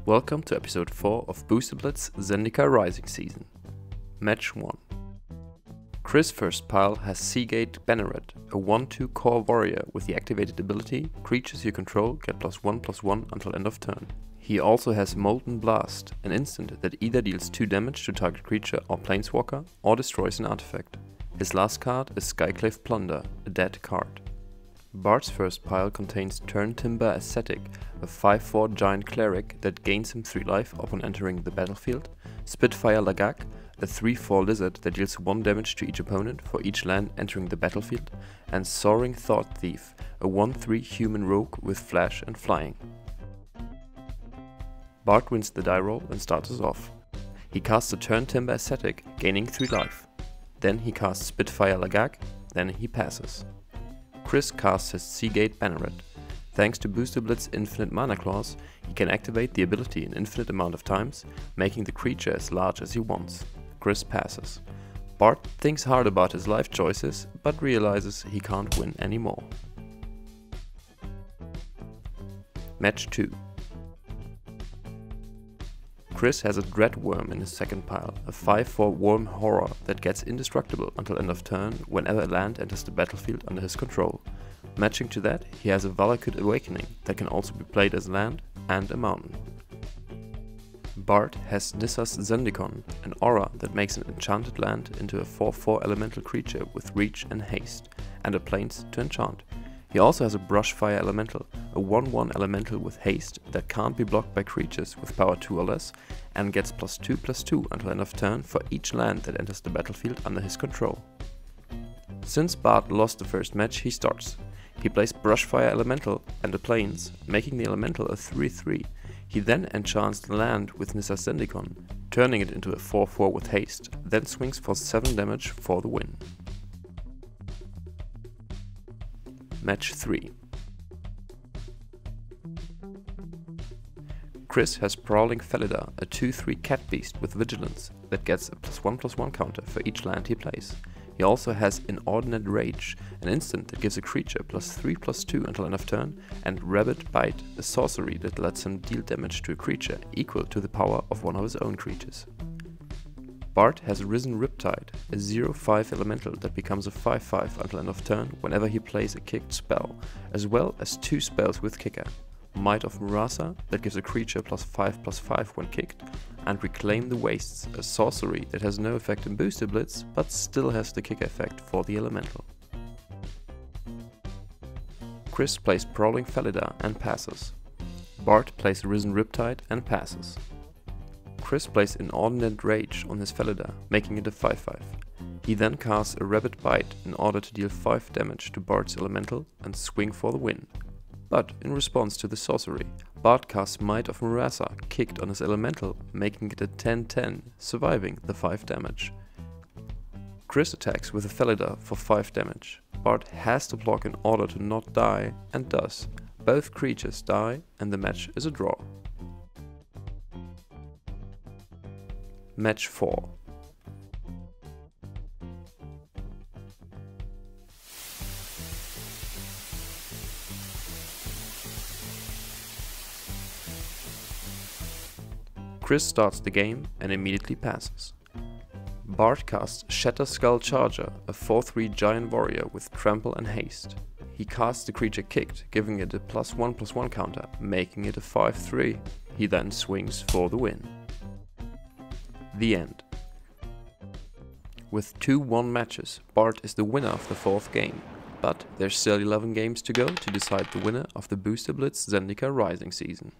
Welcome to episode 4 of Booster Blitz Zendikar Rising Season. Match 1. Chris' first pile has Seagate Banneret, a 1-2 core warrior with the activated ability creatures you control get +1/+1 until end of turn. He also has Molten Blast, an instant that either deals 2 damage to target creature or planeswalker or destroys an artifact. His last card is Skyclave Plunder, a dead card. Bart's first pile contains Turntimber Ascetic, a 5/4 giant cleric that gains him 3 life upon entering the battlefield, Spitfire Lagak, a 3/4 lizard that deals 1 damage to each opponent for each land entering the battlefield, and Soaring Thought Thief, a 1/3 human rogue with flash and flying. Bart wins the die roll and starts us off. He casts a Turntimber Ascetic, gaining 3 life. Then he casts Spitfire Lagak, then he passes. Chris casts his Seagate Banneret. Thanks to Booster Blitz Infinite Mana Clause, he can activate the ability an infinite amount of times, making the creature as large as he wants. Chris passes. Bart thinks hard about his life choices, but realizes he can't win anymore. Match 2. Chris has a Dreadworm in his second pile, a 5/4 worm horror that gets indestructible until end of turn whenever a land enters the battlefield under his control. Matching to that, he has a Valakut Awakening that can also be played as land and a mountain. Bart has Nissa's Zendikar, an aura that makes an enchanted land into a 4/4 elemental creature with reach and haste, and a plains to enchant. He also has a Brushfire Elemental, a 1/1 elemental with haste that can't be blocked by creatures with power 2 or less, and gets +2/+2 until end of turn for each land that enters the battlefield under his control. Since Bart lost the first match, he starts. He plays Brushfire Elemental and a plains, making the elemental a 3/3. He then enchants the land with Nissa's Zendikar, turning it into a 4/4 with haste, then swings for 7 damage for the win. Match 3. Chris has Prowling Felidar, a 2/3 cat beast with vigilance that gets a +1/+1 counter for each land he plays. He also has Inordinate Rage, an instant that gives a creature +3/+2 until end of turn, and Rabid Bite, a sorcery that lets him deal damage to a creature equal to the power of one of his own creatures. Bart has Risen Riptide, a 0/5 elemental that becomes a 5/5 until end of turn whenever he plays a kicked spell, as well as 2 spells with kicker. Might of Murasa, that gives a creature +5/+5 when kicked, and Reclaim the Wastes, a sorcery that has no effect in Booster Blitz, but still has the kick effect for the elemental. Chris plays Prowling Felidar and passes. Bart plays Risen Riptide and passes. Chris plays Inordinate Rage on his Felidar, making it a 5/5. He then casts a Rabid Bite in order to deal 5 damage to Bart's elemental and swing for the win. But in response to the sorcery, Bart casts Might of Murasa, kicked on his elemental, making it a 10/10, surviving the 5 damage. Chris attacks with a Felidar for 5 damage. Bart has to block in order to not die, and does. Both creatures die, and the match is a draw. Match 4. Chris starts the game and immediately passes. Bart casts Shatterskull Charger, a 4/3 giant warrior with trample and haste. He casts the creature kicked, giving it a +1/+1 counter, making it a 5/3. He then swings for the win. The end. With 2-1 matches, Bart is the winner of the 4th game, but there's still 11 games to go to decide the winner of the Booster Blitz Zendikar Rising Season.